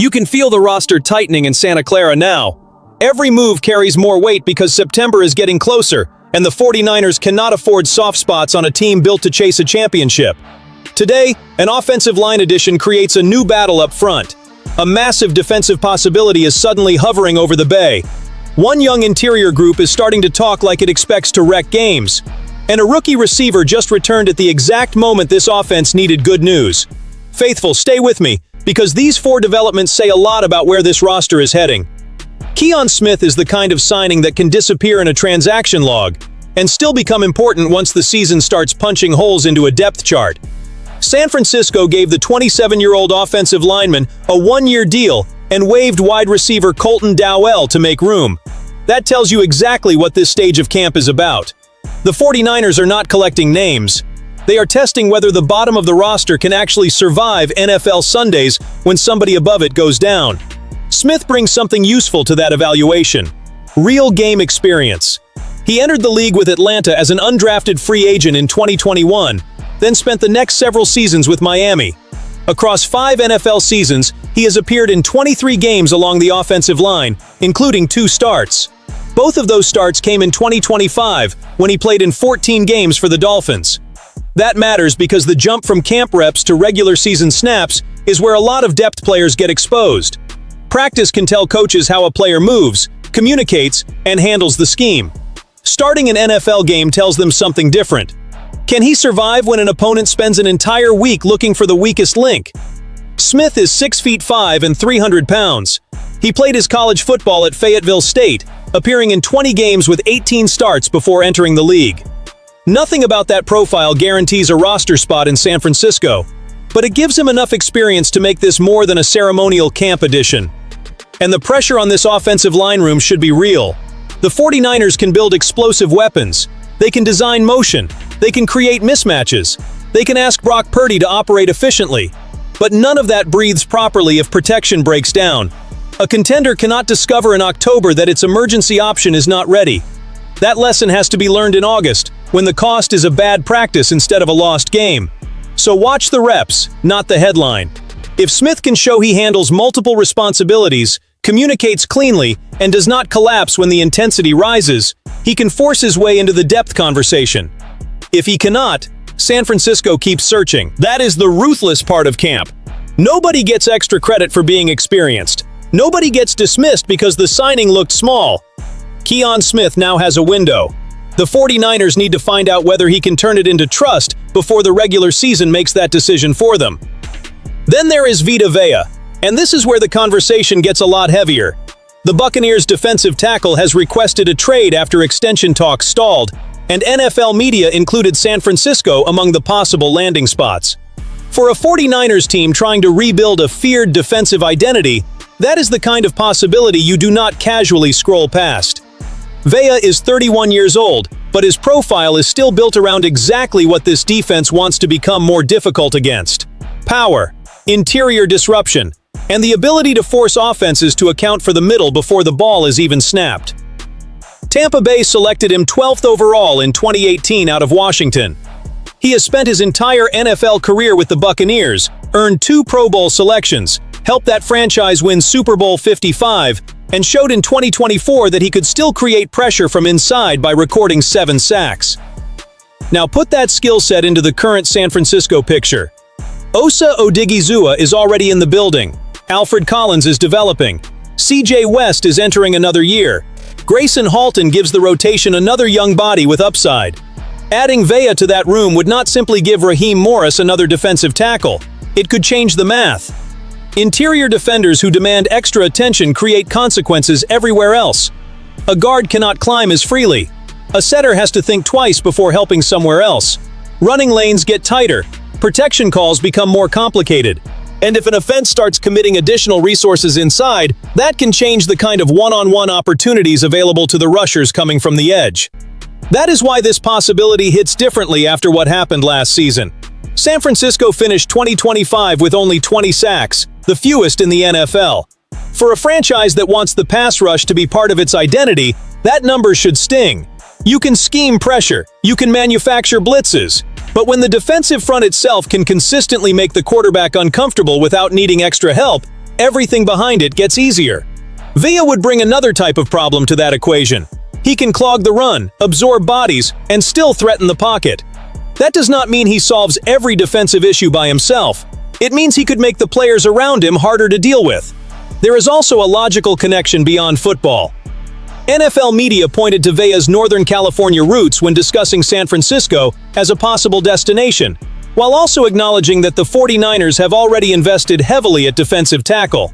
You can feel the roster tightening in Santa Clara now. Every move carries more weight because September is getting closer, and the 49ers cannot afford soft spots on a team built to chase a championship. Today, an offensive line addition creates a new battle up front. A massive defensive possibility is suddenly hovering over the Bay. One young interior group is starting to talk like it expects to wreck games. And a rookie receiver just returned at the exact moment this offense needed good news. Faithful, stay with me, because these 4 developments say a lot about where this roster is heading. Kion Smith is the kind of signing that can disappear in a transaction log and still become important once the season starts punching holes into a depth chart. San Francisco gave the 27-year-old offensive lineman a 1-year deal and waived wide receiver Colton Dowell to make room. That tells you exactly what this stage of camp is about. The 49ers are not collecting names. They are testing whether the bottom of the roster can actually survive NFL Sundays when somebody above it goes down. Smith brings something useful to that evaluation: real game experience. He entered the league with Atlanta as an undrafted free agent in 2021, then spent the next several seasons with Miami. Across 5 NFL seasons, he has appeared in 23 games along the offensive line, including 2 starts. Both of those starts came in 2025, when he played in 14 games for the Dolphins. That matters because the jump from camp reps to regular season snaps is where a lot of depth players get exposed. Practice can tell coaches how a player moves, communicates, and handles the scheme. Starting an NFL game tells them something different. Can he survive when an opponent spends an entire week looking for the weakest link? Smith is 6'5" and 300 pounds. He played his college football at Fayetteville State, appearing in 20 games with 18 starts before entering the league. Nothing about that profile guarantees a roster spot in San Francisco, but it gives him enough experience to make this more than a ceremonial camp addition. And the pressure on this offensive line room should be real. The 49ers can build explosive weapons. They can design motion. They can create mismatches. They can ask Brock Purdy to operate efficiently. But none of that breathes properly if protection breaks down. A contender cannot discover in October that its emergency option is not ready. That lesson has to be learned in August, when the cost is a bad practice instead of a lost game. So watch the reps, not the headline. If Smith can show he handles multiple responsibilities, communicates cleanly, and does not collapse when the intensity rises, he can force his way into the depth conversation. If he cannot, San Francisco keeps searching. That is the ruthless part of camp. Nobody gets extra credit for being experienced. Nobody gets dismissed because the signing looked small. Kion Smith now has a window. The 49ers need to find out whether he can turn it into trust before the regular season makes that decision for them. Then there is Vita Vea, and this is where the conversation gets a lot heavier. The Buccaneers' defensive tackle has requested a trade after extension talks stalled, and NFL media included San Francisco among the possible landing spots. For a 49ers team trying to rebuild a feared defensive identity, that is the kind of possibility you do not casually scroll past. Vea is 31 years old, but his profile is still built around exactly what this defense wants to become more difficult against: power, interior disruption, and the ability to force offenses to account for the middle before the ball is even snapped. Tampa Bay selected him 12th overall in 2018 out of Washington. He has spent his entire NFL career with the Buccaneers, earned 2 Pro Bowl selections, helped that franchise win Super Bowl 55, and showed in 2024 that he could still create pressure from inside by recording 7 sacks. Now put that skill set into the current San Francisco picture. Osa Odighizuwa is already in the building. Alfred Collins is developing. CJ West is entering another year. Gracen Halton gives the rotation another young body with upside. Adding Vea to that room would not simply give Raheem Morris another defensive tackle. It could change the math. Interior defenders who demand extra attention create consequences everywhere else. A guard cannot climb as freely. A setter has to think twice before helping somewhere else. Running lanes get tighter. Protection calls become more complicated. And if an offense starts committing additional resources inside, that can change the kind of one-on-one opportunities available to the rushers coming from the edge. That is why this possibility hits differently after what happened last season. San Francisco finished 2025 with only 20 sacks, the fewest in the NFL. For a franchise that wants the pass rush to be part of its identity, that number should sting. You can scheme pressure, you can manufacture blitzes, but when the defensive front itself can consistently make the quarterback uncomfortable without needing extra help, everything behind it gets easier. Vea would bring another type of problem to that equation. He can clog the run, absorb bodies, and still threaten the pocket. That does not mean he solves every defensive issue by himself. It means he could make the players around him harder to deal with. There is also a logical connection beyond football. NFL media pointed to Vea's Northern California roots when discussing San Francisco as a possible destination, while also acknowledging that the 49ers have already invested heavily at defensive tackle.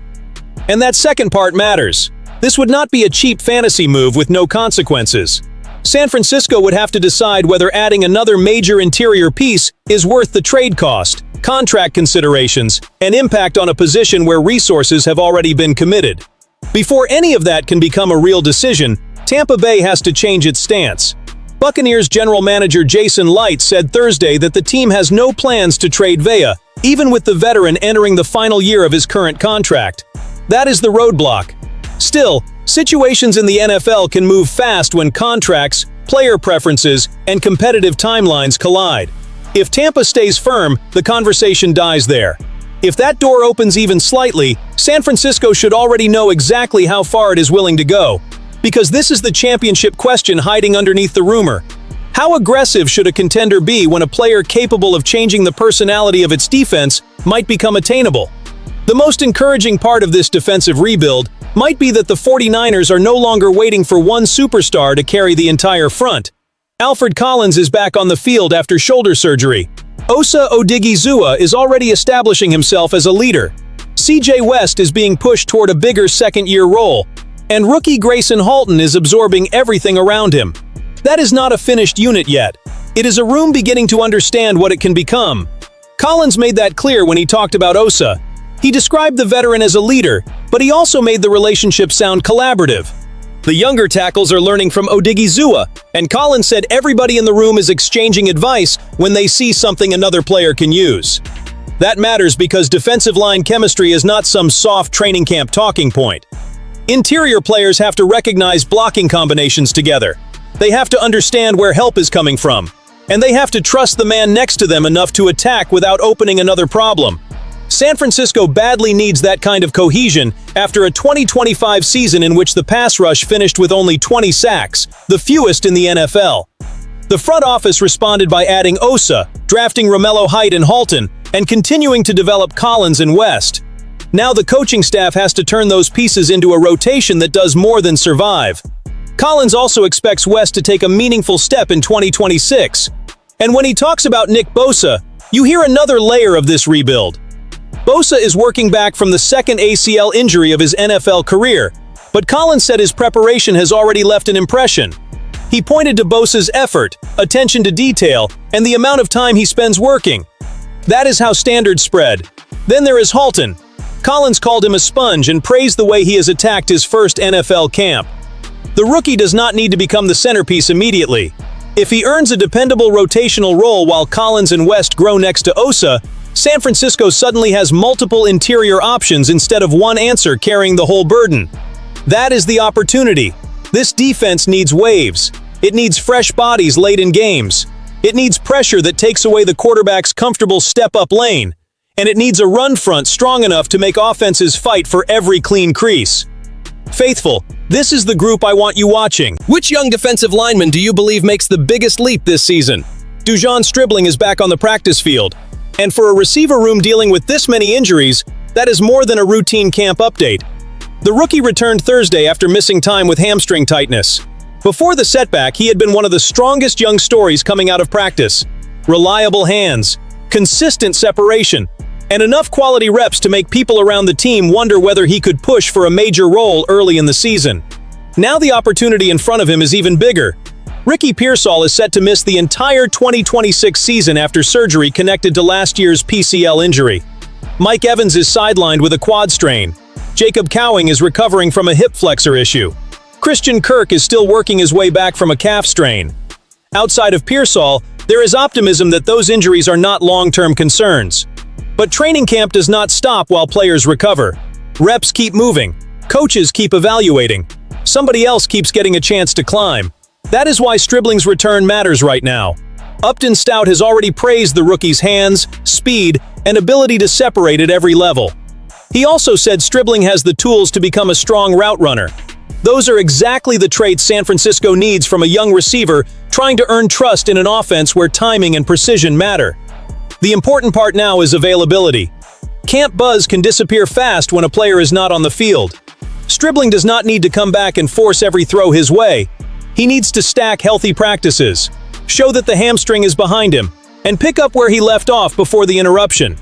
And that second part matters. This would not be a cheap fantasy move with no consequences. San Francisco would have to decide whether adding another major interior piece is worth the trade cost, contract considerations, and impact on a position where resources have already been committed. Before any of that can become a real decision, Tampa Bay has to change its stance. Buccaneers general manager Jason Licht said Thursday that the team has no plans to trade Vea, even with the veteran entering the final year of his current contract. That is the roadblock. Still, situations in the NFL can move fast when contracts, player preferences, and competitive timelines collide. If Tampa stays firm, the conversation dies there. If that door opens even slightly, San Francisco should already know exactly how far it is willing to go. Because this is the championship question hiding underneath the rumor. How aggressive should a contender be when a player capable of changing the personality of its defense might become attainable? The most encouraging part of this defensive rebuild might be that the 49ers are no longer waiting for one superstar to carry the entire front. Alfred Collins is back on the field after shoulder surgery. Osa Odighizuwa is already establishing himself as a leader. CJ West is being pushed toward a bigger second-year role. And rookie Gracen Halton is absorbing everything around him. That is not a finished unit yet. It is a room beginning to understand what it can become. Collins made that clear when he talked about Osa. He described the veteran as a leader, but he also made the relationship sound collaborative. The younger tackles are learning from Odighizuwa, and Collins said everybody in the room is exchanging advice when they see something another player can use. That matters because defensive line chemistry is not some soft training camp talking point. Interior players have to recognize blocking combinations together. They have to understand where help is coming from. And they have to trust the man next to them enough to attack without opening another problem. San Francisco badly needs that kind of cohesion after a 2025 season in which the pass rush finished with only 20 sacks, the fewest in the NFL. The front office responded by adding Osa, drafting Romello Height and Halton, and continuing to develop Collins and West. Now the coaching staff has to turn those pieces into a rotation that does more than survive. Collins also expects West to take a meaningful step in 2026. And when he talks about Nick Bosa, you hear another layer of this rebuild. Bosa is working back from the second ACL injury of his NFL career, but Collins said his preparation has already left an impression. He pointed to Bosa's effort, attention to detail, and the amount of time he spends working. That is how standards spread. Then there is Halton. Collins called him a sponge and praised the way he has attacked his first NFL camp. The rookie does not need to become the centerpiece immediately. If he earns a dependable rotational role while Collins and West grow next to Osa, San Francisco suddenly has multiple interior options instead of one answer carrying the whole burden. That is the opportunity. This defense needs waves. It needs fresh bodies late in games. It needs pressure that takes away the quarterback's comfortable step-up lane. And it needs a run front strong enough to make offenses fight for every clean crease. Faithful, this is the group I want you watching. Which young defensive lineman do you believe makes the biggest leap this season? De'Zhaun Stribling is back on the practice field. And for a receiver room dealing with this many injuries, that is more than a routine camp update. The rookie returned Thursday after missing time with hamstring tightness. Before the setback, he had been one of the strongest young stories coming out of practice. Reliable hands, consistent separation, and enough quality reps to make people around the team wonder whether he could push for a major role early in the season. Now the opportunity in front of him is even bigger. Ricky Pearsall is set to miss the entire 2026 season after surgery connected to last year's PCL injury. Mike Evans is sidelined with a quad strain. Jacob Cowing is recovering from a hip flexor issue. Christian Kirk is still working his way back from a calf strain. Outside of Pearsall, there is optimism that those injuries are not long-term concerns. But training camp does not stop while players recover. Reps keep moving. Coaches keep evaluating. Somebody else keeps getting a chance to climb. That is why Stribling's return matters right now. Upton Stout has already praised the rookie's hands, speed, and ability to separate at every level. He also said Stribling has the tools to become a strong route runner. Those are exactly the traits San Francisco needs from a young receiver trying to earn trust in an offense where timing and precision matter. The important part now is availability. Camp buzz can disappear fast when a player is not on the field. Stribling does not need to come back and force every throw his way. He needs to stack healthy practices, show that the hamstring is behind him, and pick up where he left off before the interruption.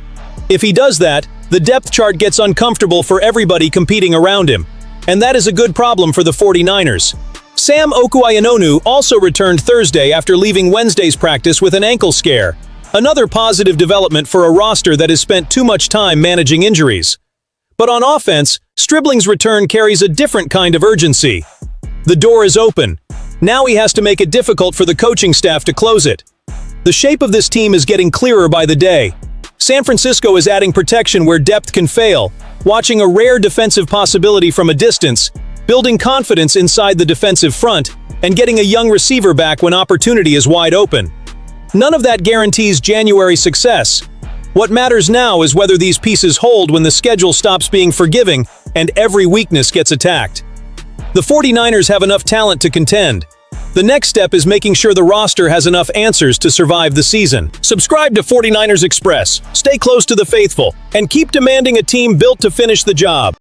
If he does that, the depth chart gets uncomfortable for everybody competing around him, and that is a good problem for the 49ers. Sam Okuayinonu also returned Thursday after leaving Wednesday's practice with an ankle scare, another positive development for a roster that has spent too much time managing injuries. But on offense, Stribling's return carries a different kind of urgency. The door is open. Now he has to make it difficult for the coaching staff to close it. The shape of this team is getting clearer by the day. San Francisco is adding protection where depth can fail, watching a rare defensive possibility from a distance, building confidence inside the defensive front, and getting a young receiver back when opportunity is wide open. None of that guarantees January success. What matters now is whether these pieces hold when the schedule stops being forgiving and every weakness gets attacked. The 49ers have enough talent to contend. The next step is making sure the roster has enough answers to survive the season. Subscribe to 49ers Express, stay close to the faithful, and keep demanding a team built to finish the job.